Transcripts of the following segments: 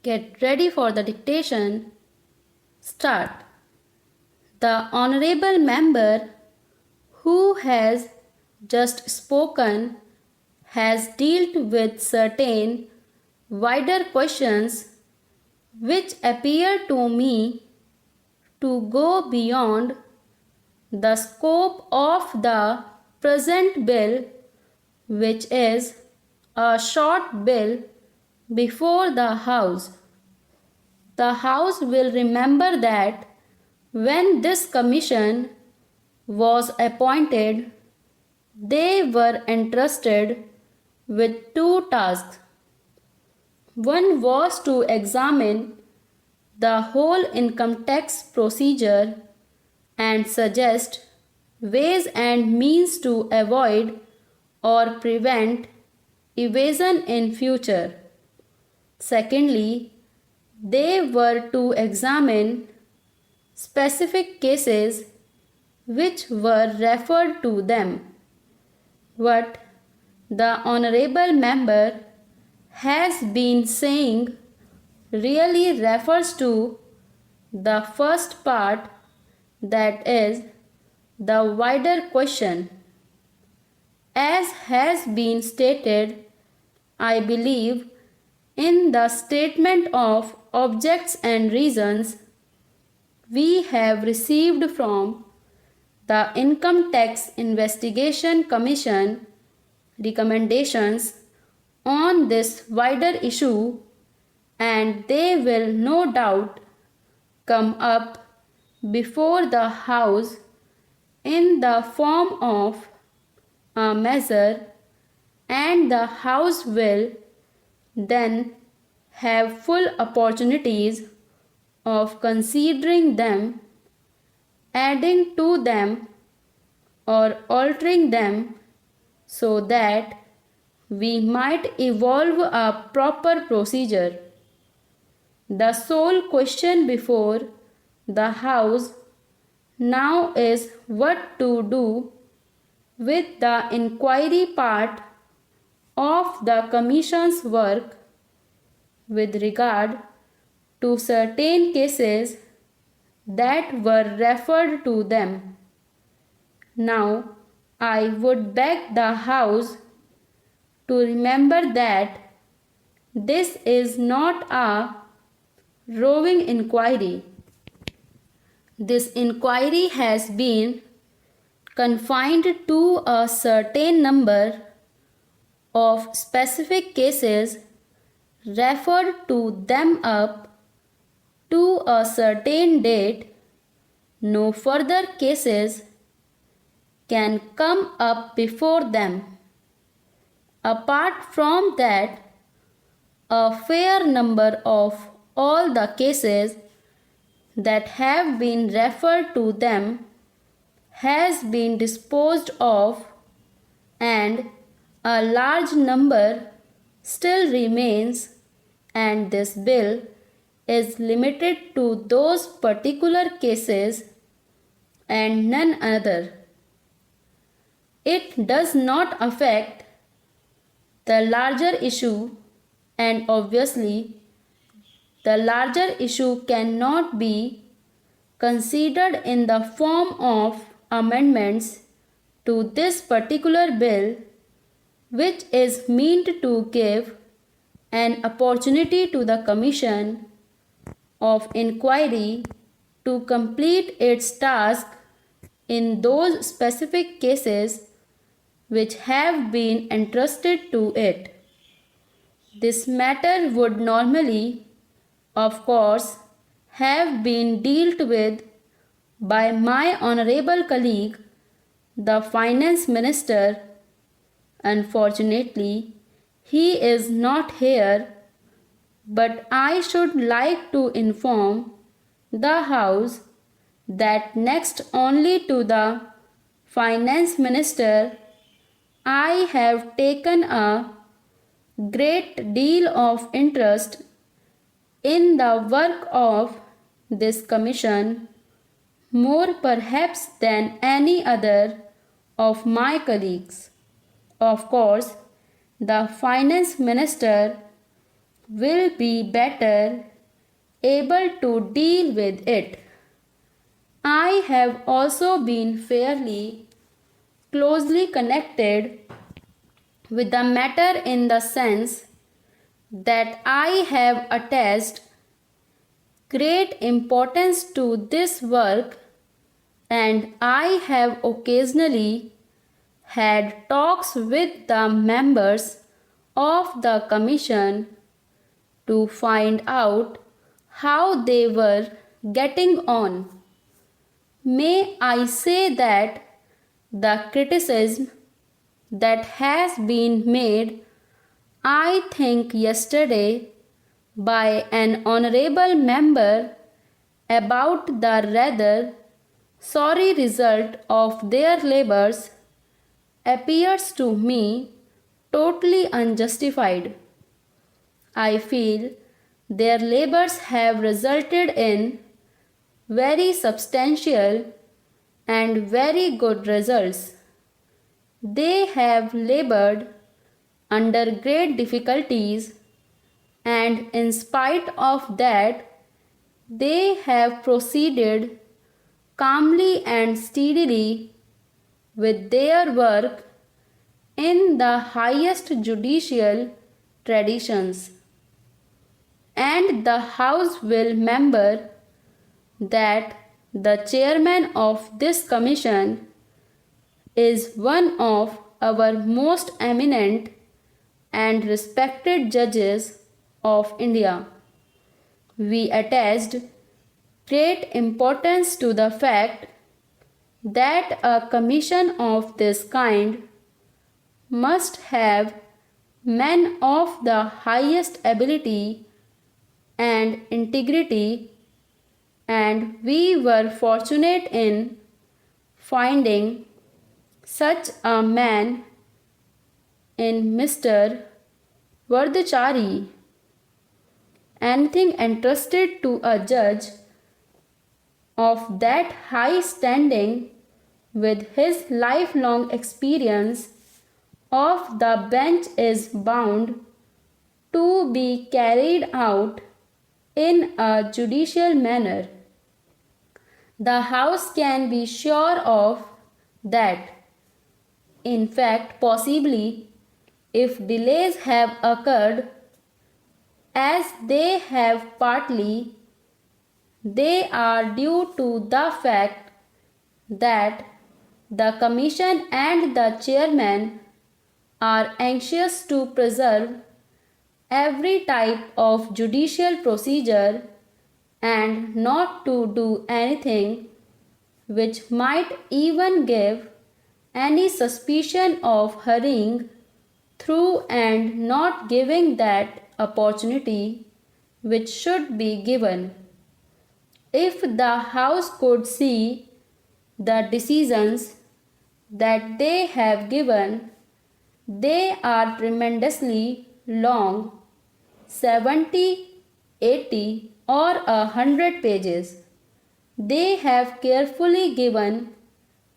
Get ready for the dictation. Start. The honorable member who has just spoken has dealt with certain wider questions which appear to me to go beyond the scope of the present bill, which is a short bill before the House. The House will remember that when this commission was appointed, they were entrusted with two tasks. One was to examine the whole income tax procedure and suggest ways and means to avoid or prevent evasion in future. Secondly, they were to examine specific cases which were referred to them. What the honorable member has been saying really refers to the first part, that is, the wider question. As has been stated, I believe, in the statement of objects and reasons we have received from the Income Tax Investigation Commission recommendations on this wider issue, and they will no doubt come up before the House in the form of a measure, and the House will then have full opportunities of considering them, adding to them, or altering them so that we might evolve a proper procedure. The sole question before the House now is what to do with the inquiry part of the Commission's work with regard to certain cases that were referred to them. Now, I would beg the House to remember that this is not a roving inquiry. This inquiry has been confined to a certain number of specific cases, referred to them up to a certain date. No further cases can come up before them. Apart from that, a fair number of all the cases that have been referred to them has been disposed of, and a large number still remains, and this bill is limited to those particular cases and none other. It does not affect the larger issue, and obviously the larger issue cannot be considered in the form of amendments to this particular bill, which is meant to give an opportunity to the Commission of Inquiry to complete its task in those specific cases which have been entrusted to it. This matter would normally, of course, have been dealt with by my honorable colleague, the Finance Minister. Unfortunately, he is not here, but I should like to inform the House that next only to the Finance Minister, I have taken a great deal of interest in the work of this commission, more perhaps than any other of my colleagues. Of course, the Finance Minister, will be better able to deal with it. I have also been fairly closely connected with the matter in the sense that I have attached great importance to this work, and I have occasionally had talks with the members of the commission to find out how they were getting on. May I say that the criticism that has been made, I think yesterday, by an honorable member about the rather sorry result of their labors appears to me totally unjustified. I feel their labors have resulted in very substantial and very good results. They have labored under great difficulties, and in spite of that, they have proceeded calmly and steadily with their work in the highest judicial traditions. And the House will remember that the chairman of this commission is one of our most eminent and respected judges of India. We attached great importance to the fact that a commission of this kind must have men of the highest ability and integrity, and we were fortunate in finding such a man in Mr. Vardachari. Anything entrusted to a judge of that high standing with his lifelong experience of the bench is bound to be carried out in a judicial manner. The House can be sure of that. In fact, possibly, if delays have occurred, as they have partly, they are due to the fact that the Commission and the Chairman are anxious to preserve every type of judicial procedure and not to do anything which might even give any suspicion of hurrying through and not giving that opportunity which should be given. If the House could see the decisions that they have given, they are tremendously long, 70, 80 or 100 pages. They have carefully given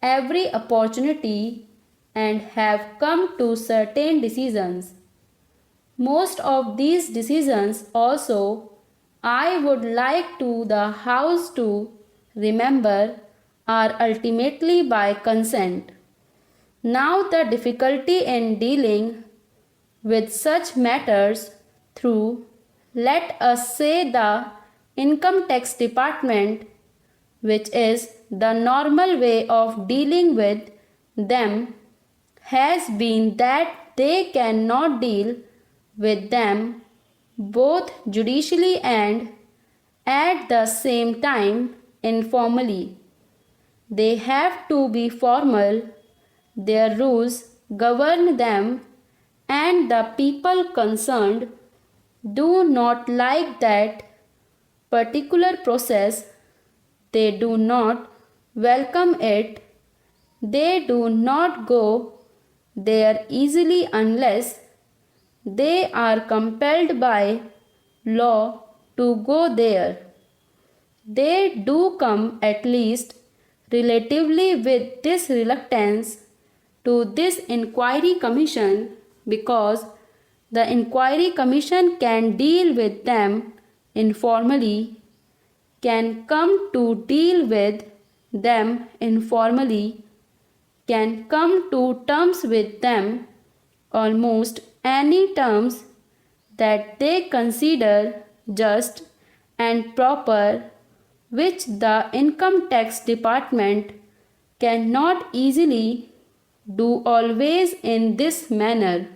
every opportunity and have come to certain decisions. Most of these decisions also I would like to the House to remember are ultimately by consent. Now the difficulty in dealing with such matters through, let us say, the Income Tax Department, which is the normal way of dealing with them, has been that they cannot deal with them both judicially and at the same time informally. They have to be formal, their rules govern them, and the people concerned do not like that particular process. They do not welcome it. They do not go there easily unless they are compelled by law to go there. They do come at least relatively with this reluctance to this inquiry commission because The Inquiry Commission can deal with them informally, can come to deal with them informally, can come to terms with them, almost any terms that they consider just and proper, which the Income Tax Department cannot easily do always in this manner.